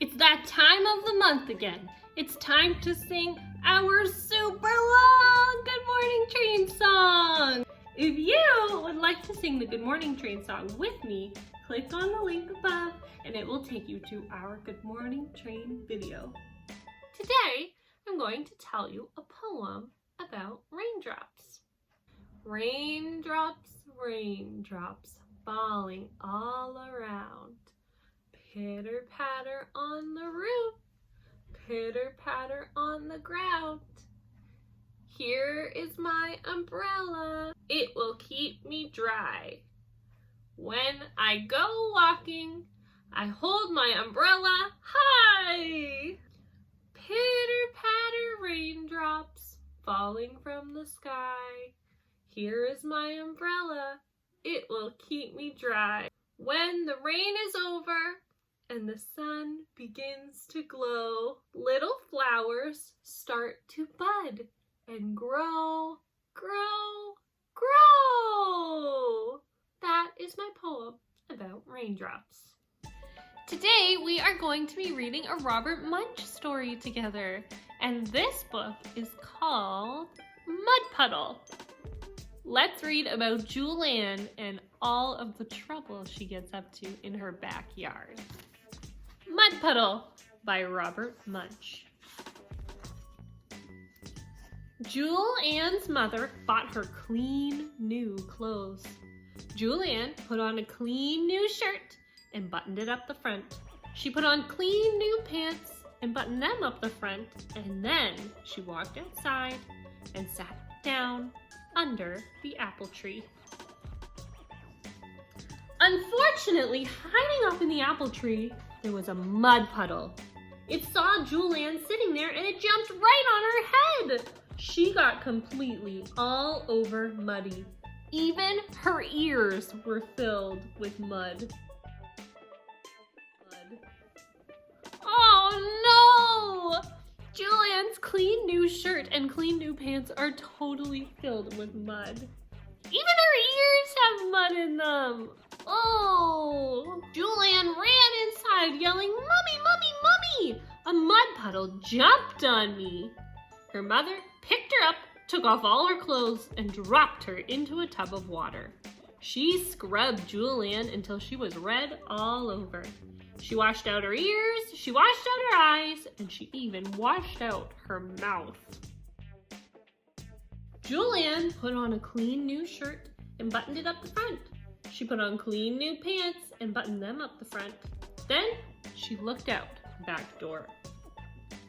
It's that time of the month again. It's time to sing our super long Good Morning Train song. If you would like to sing the Good Morning Train song with me, click on the link above and it will take you to our Good Morning Train video. Today, I'm going to tell you a poem about raindrops. Raindrops, raindrops, falling all around. Pitter patter on the roof, pitter patter on the ground. Here is my umbrella, it will keep me dry. When I go walking, I hold my umbrella high. Pitter patter raindrops falling from the sky. Here is my umbrella, it will keep me dry. When the rain is over and the sun begins to glow, little flowers start to bud and grow, grow, grow. That is my poem about raindrops. Today we are going to be reading a Robert Munsch story together, and this book is called Mud Puddle. Let's read about Julianne and all of the trouble she gets up to in her backyard. Mud Puddle by Robert Munsch. Julianne's mother bought her clean new clothes. Julianne put on a clean new shirt and buttoned it up the front. She put on clean new pants and buttoned them up the front, and then she walked outside and sat down under the apple tree. Unfortunately, hiding up in the apple tree, there was a mud puddle. It saw Julianne sitting there and it jumped right on her head. She got completely all over muddy. Even her ears were filled with mud. Oh no! Julianne's clean new shirt and clean new pants are totally filled with mud. Even her ears have mud in them. Oh! Julianne ran inside yelling, "Mommy, mommy, mommy! A mud puddle jumped on me!" Her mother picked her up, took off all her clothes, and dropped her into a tub of water. She scrubbed Julianne until she was red all over. She washed out her ears, she washed out her eyes, and she even washed out her mouth. Julianne put on a clean new shirt and buttoned it up the front. She put on clean new pants and buttoned them up the front. Then she looked out the back door.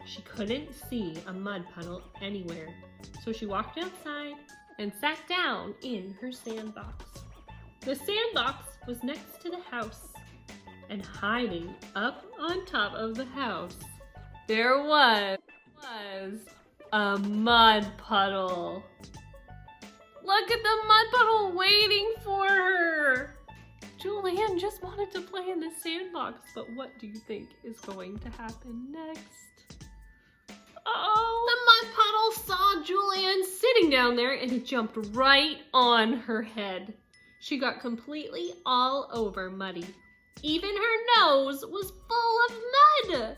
She couldn't see a mud puddle anywhere, so she walked outside and sat down in her sandbox. The sandbox was next to the house, and hiding up on top of the house, there was a mud puddle. Look at the mud puddle waiting for her. Julianne just wanted to play in the sandbox, but what do you think is going to happen next? Oh, the mud puddle saw Julianne sitting down there and it jumped right on her head. She got completely all over muddy. Even her nose was full of mud.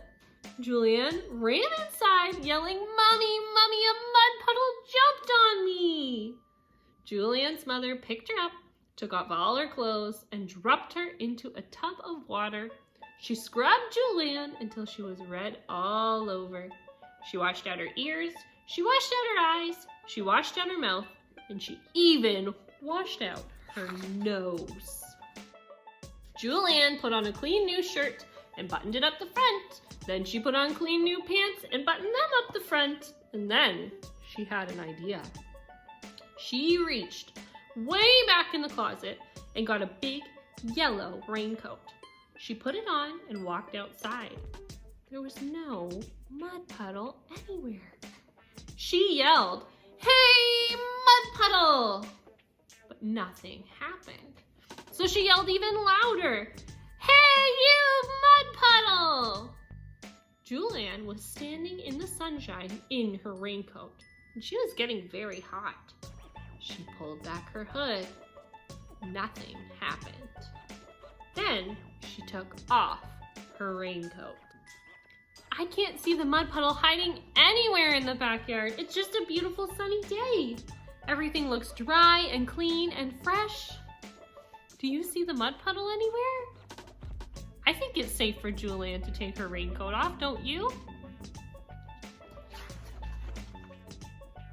Julianne ran inside yelling, "Mommy, mommy, a mud puddle jumped on me!" Julianne's mother picked her up, took off all her clothes, and dropped her into a tub of water. She scrubbed Julianne until she was red all over. She washed out her ears, she washed out her eyes, she washed out her mouth, and she even washed out her nose. Julianne put on a clean new shirt and buttoned it up the front. Then she put on clean new pants and buttoned them up the front. And then she had an idea. She reached way back in the closet and got a big yellow raincoat. She put it on and walked outside. There was no mud puddle anywhere. She yelled, "Hey, mud puddle!" But nothing happened. So she yelled even louder, "Hey, you mud puddle!" Julianne was standing in the sunshine in her raincoat, and she was getting very hot. She pulled back her hood. Nothing happened. Then she took off her raincoat. I can't see the mud puddle hiding anywhere in the backyard. It's just a beautiful sunny day. Everything looks dry and clean and fresh. Do you see the mud puddle anywhere? I think it's safe for Julianne to take her raincoat off, don't you?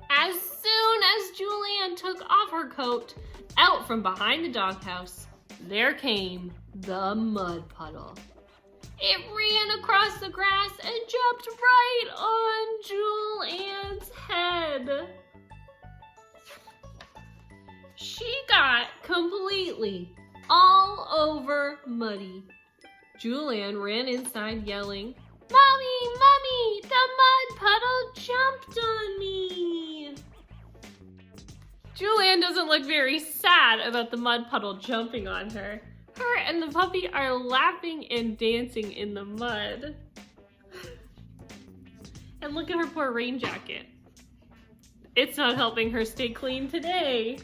As soon as Julianne took off her coat, out from behind the doghouse, there came the mud puddle. It ran across the grass and jumped right on Julianne's head. She got completely all over muddy. Julianne ran inside yelling, "Mommy, Mommy, the mud puddle jumped on me!" Julianne doesn't look very sad about the mud puddle jumping on her. Her and the puppy are laughing and dancing in the mud. And look at her poor rain jacket. It's not helping her stay clean today.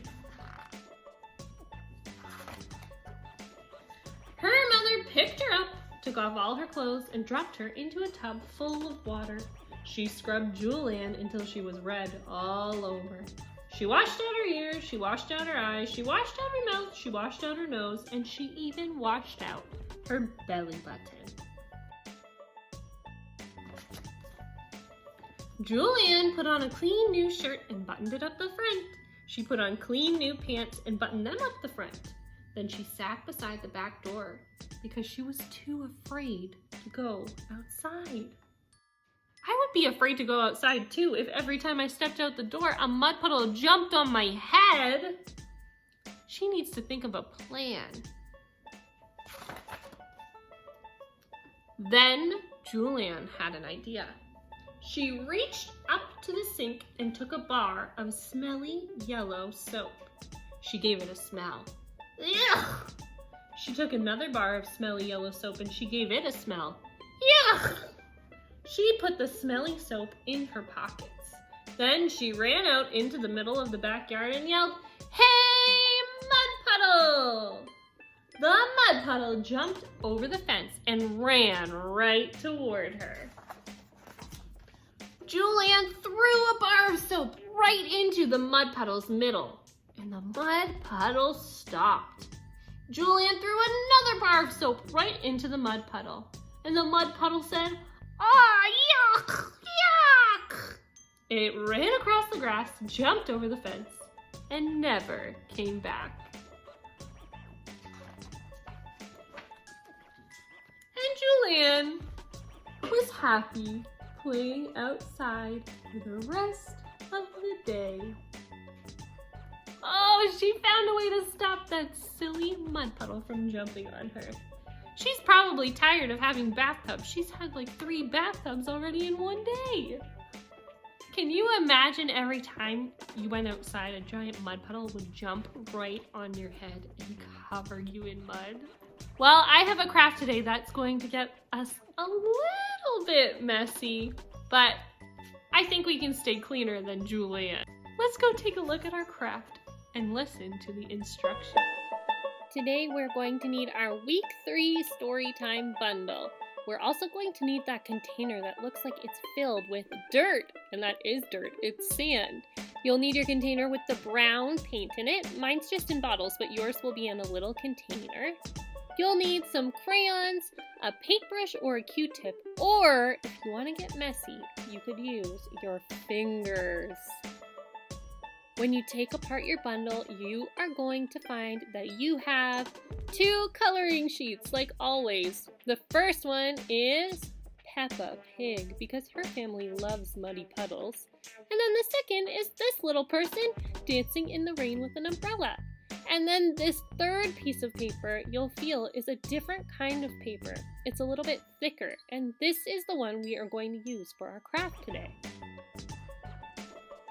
Her mother picked her up, took off all her clothes, and dropped her into a tub full of water. She scrubbed Julianne until she was red all over. She washed out her ears, she washed out her eyes, she washed out her mouth, she washed out her nose, and she even washed out her belly button. Julianne put on a clean new shirt and buttoned it up the front. She put on clean new pants and buttoned them up the front. Then she sat beside the back door because she was too afraid to go outside. I would be afraid to go outside too if every time I stepped out the door a mud puddle jumped on my head. She needs to think of a plan. Then Julianne had an idea. She reached up to the sink and took a bar of smelly yellow soap. She gave it a smell. Yuck! She took another bar of smelly yellow soap and she gave it a smell. Yuck! She put the smelly soap in her pockets. Then she ran out into the middle of the backyard and yelled, "Hey, mud puddle!" The mud puddle jumped over the fence and ran right toward her. Julianne threw a bar of soap right into the mud puddle's middle, and the mud puddle stopped. Julianne threw another bar of soap right into the mud puddle, and the mud puddle said, "Ah, yuck, yuck!" It ran across the grass, jumped over the fence, and never came back. And Julianne was happy playing outside for the rest of the day. Oh, she found a way to stop that silly mud puddle from jumping on her. She's probably tired of having bathtubs. She's had like 3 bathtubs already in one day. Can you imagine every time you went outside, a giant mud puddle would jump right on your head and cover you in mud? Well, I have a craft today that's going to get us a little bit messy, but I think we can stay cleaner than Julianne. Let's go take a look at our craft and listen to the instructions. Today we're going to need our week 3 Storytime bundle. We're also going to need that container that looks like it's filled with dirt, and that is dirt, it's sand. You'll need your container with the brown paint in it. Mine's just in bottles, but yours will be in a little container. You'll need some crayons, a paintbrush or a Q-tip, or if you want to get messy, you could use your fingers. When you take apart your bundle, you are going to find that you have 2 coloring sheets, like always. The first one is Peppa Pig, because her family loves muddy puddles. And then the second is this little person dancing in the rain with an umbrella. And then this third piece of paper you'll feel is a different kind of paper. It's a little bit thicker, and this is the one we are going to use for our craft today.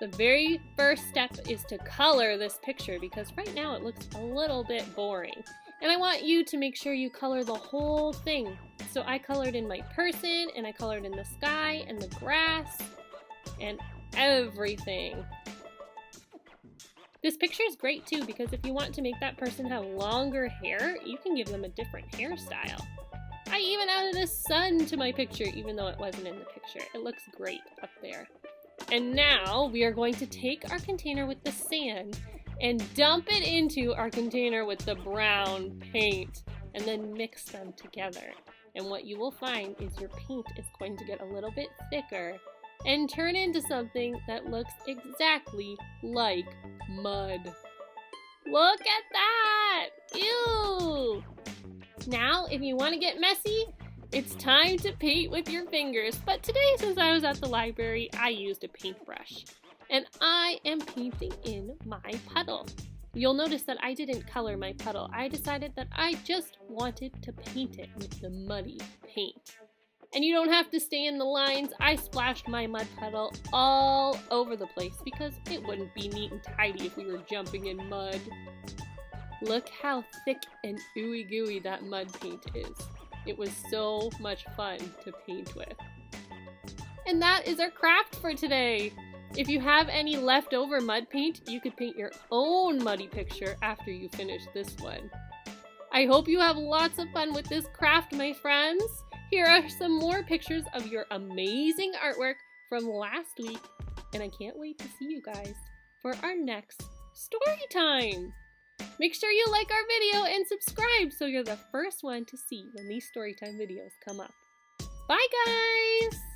The very first step is to color this picture because right now it looks a little bit boring. And I want you to make sure you color the whole thing. So I colored in my person, and I colored in the sky and the grass and everything. This picture is great too because if you want to make that person have longer hair, you can give them a different hairstyle. I I even added a sun to my picture, even though it wasn't in the picture. It looks great up there. And now we are going to take our container with the sand and dump it into our container with the brown paint and then mix them together. And what you will find is your paint is going to get a little bit thicker and turn into something that looks exactly like mud. Look at that! Ew! Now, if you want to get messy, it's time to paint with your fingers. But today, since I was at the library, I used a paintbrush. And I am painting in my puddle. You'll notice that I didn't color my puddle. I decided that I just wanted to paint it with the muddy paint. And you don't have to stay in the lines. I splashed my mud puddle all over the place because it wouldn't be neat and tidy if we were jumping in mud. Look how thick and ooey gooey that mud paint is. It was so much fun to paint with. And that is our craft for today. If you have any leftover mud paint, you could paint your own muddy picture after you finish this one. I hope you have lots of fun with this craft, my friends. Here are some more pictures of your amazing artwork from last week, and I can't wait to see you guys for our next story time. Make sure you like our video and subscribe so you're the first one to see when these storytime videos come up. Bye, guys!